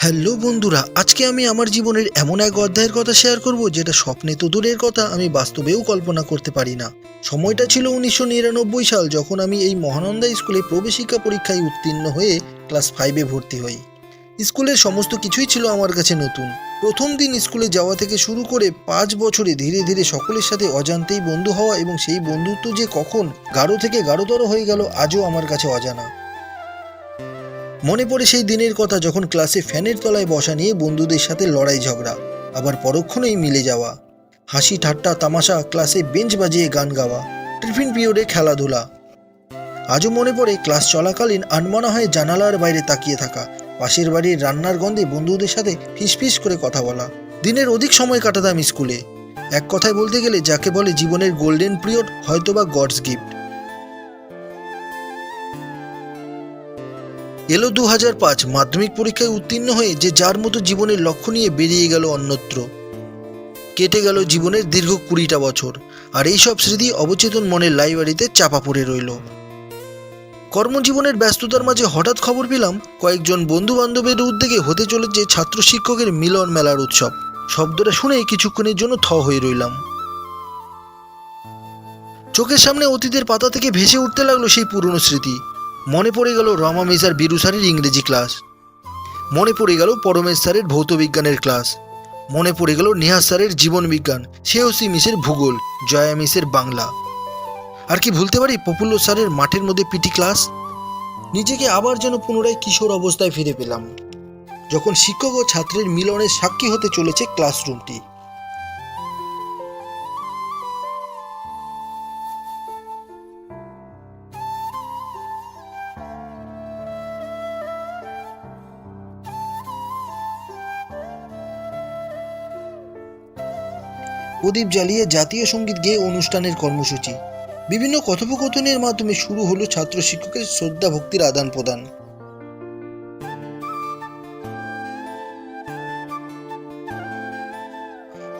Hello বন্ধুরা, আজকে আমি আমার জীবনের এমন এক অধ্যায়ের কথা শেয়ার করব যেটা স্বপ্নে তো দূরের কথা, আমি বাস্তবেও কল্পনা করতে পারি না। সময়টা ছিল 1999 সাল, যখন আমি এই মহানন্দা স্কুলে প্রবেশিকা পরীক্ষায় উত্তীর্ণ হয়ে ক্লাস 5-এ ভর্তি হই। স্কুলের সমস্ত কিছুই ছিল আমার কাছে নতুন। প্রথম দিন স্কুলে যাওয়া থেকে শুরু করে 5 বছরে ধীরে ধীরে সকলের সাথে অজান্তেই বন্ধু হওয়া, এবং সেই বন্ধুত্ব যে কখন গাঢ় থেকে গাঢ়তর হয়ে গেল আজও আমার কাছে অজানা। মনে পড়ে সেই দিনের কথা যখন ক্লাসে ফ্যানের তলায় বসা নিয়ে বন্ধুদের সাথে লড়াই ঝগড়া, আবার পরক্ষণেই মিলে যাওয়া, হাসি ঠাট্টা তামাশা, ক্লাসে বেঞ্চ বাজিয়ে গান গাওয়া, টিফিন পিরিয়ডে খেলাধুলা। আজও মনে পড়ে ক্লাস চলাকালীন আনমনা হয়ে জানালার বাইরে তাকিয়ে থাকা, পাশের বাড়ির রান্নার গন্ধে বন্ধুদের সাথে ফিসফিস করে কথা বলা। দিনের অধিক সময় কাটাতাম স্কুলে। এক কথায় বলতে গেলে যাকে বলে জীবনের গোল্ডেন পিরিয়ড, হয়তোবা গডস গিফট। এলো 2005। মাধ্যমিক পরীক্ষায় উত্তীর্ণ হয়ে যে যার মতো জীবনের লক্ষ্য নিয়ে বেরিয়ে গেল অন্যত্র। কেটে গেল জীবনের দীর্ঘ 20টা বছর, আর এইসব স্মৃতি অবচেতন মনের লাইব্রেরিতে চাপা পড়ে রইল। কর্মজীবনের ব্যস্ততার মাঝে হঠাৎ খবর পেলাম কয়েকজন বন্ধু বান্ধবের উদ্যোগে হতে চলেছে ছাত্র শিক্ষকের মিলন মেলার উৎসব। শব্দটা শুনে কিছুক্ষণের জন্য থ হয়ে রইলাম। চোখের সামনে অতীতের পাতা থেকে ভেসে উঠতে লাগলো সেই পুরনো স্মৃতি। মনে পড়ে গেল রমা মিস আর বীরু স্যারের ইংরেজি ক্লাস, মনে পড়ে গেল পরমেশ স্যারের ভৌত বিজ্ঞানের ক্লাস, মনে পড়ে গেল নেহা স্যারের জীবন বিজ্ঞান, শ্রেয়সী মিসের ভূগোল, জয়া মিসের বাংলা। আর কি ভুলতে পারি প্রফুল্ল স্যারের মাঠের মধ্যে পিটি ক্লাস। নিজেকে আবার যেন পুনরায় কিশোর অবস্থায় ফিরে পেলাম, যখন শিক্ষক ও ছাত্রের মিলনের সাক্ষী হতে চলেছে ক্লাসরুমটি। প্রদীপ জ্বালিয়ে জাতীয় সঙ্গীত গেয়ে অনুষ্ঠানের কর্মসূচি, বিভিন্ন কথোপকথনের মাধ্যমে শুরু হলো ছাত্র শিক্ষকের শ্রদ্ধা ভক্তির আদান প্রদান।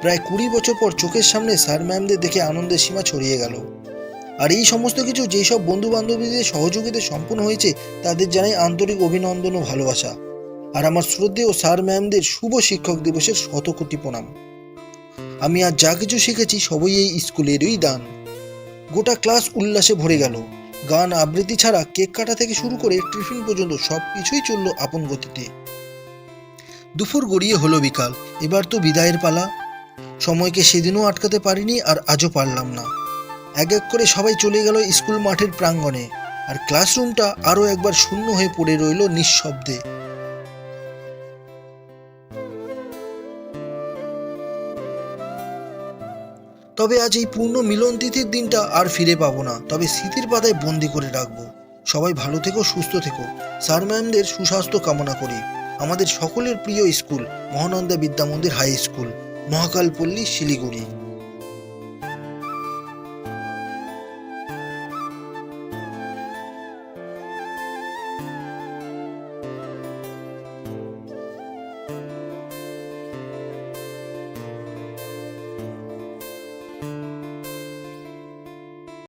প্রায় 20 বছর পর চোখের সামনে স্যার ম্যামদের দেখে আনন্দের সীমা ছড়িয়ে গেল। আর এই সমস্ত কিছু যেই সব বন্ধু বান্ধবীদের সহযোগিতায় সম্পূর্ণ হয়েছে, তাদের জানাই আন্তরিক অভিনন্দন ও ভালোবাসা। আর আমার শ্রদ্ধেয় স্যার ম্যামদের শুভ শিক্ষক দিবসের শতকোটি প্রণাম। আমি আজ যা কিছু শিখেছি সবই এই স্কুলেরই দান। গোটা ক্লাস উল্লাসে ভরে গেল। গান আবৃত্তি ছাড়া কেক কাটা থেকে শুরু করে টিফিন পর্যন্ত সবকিছুই চলল আপন গতিতে। দুপুর গড়িয়ে হলো বিকাল, এবার তো বিদায়ের পালা। সময়কে সেদিনও আটকাতে পারিনি, আর আজও পারলাম না। এক এক করে সবাই চলে গেল স্কুল মাঠের প্রাঙ্গণে, আর ক্লাসরুমটা আরও একবার শূন্য হয়ে পড়ে রইল নিঃশব্দে। তবে আজ এই পূর্ণ মিলন তিথির দিনটা আর ফিরে পাবো না, তবে স্মৃতির পাতায় বন্দি করে রাখবো। সবাই ভালো থেকো, সুস্থ থেকো। স্যার ম্যামদের সুস্বাস্থ্য কামনা করি। আমাদের সকলের প্রিয় স্কুল মহানন্দা বিদ্যা মন্দির হাই স্কুল, মহাকালপল্লী, শিলিগুড়ি।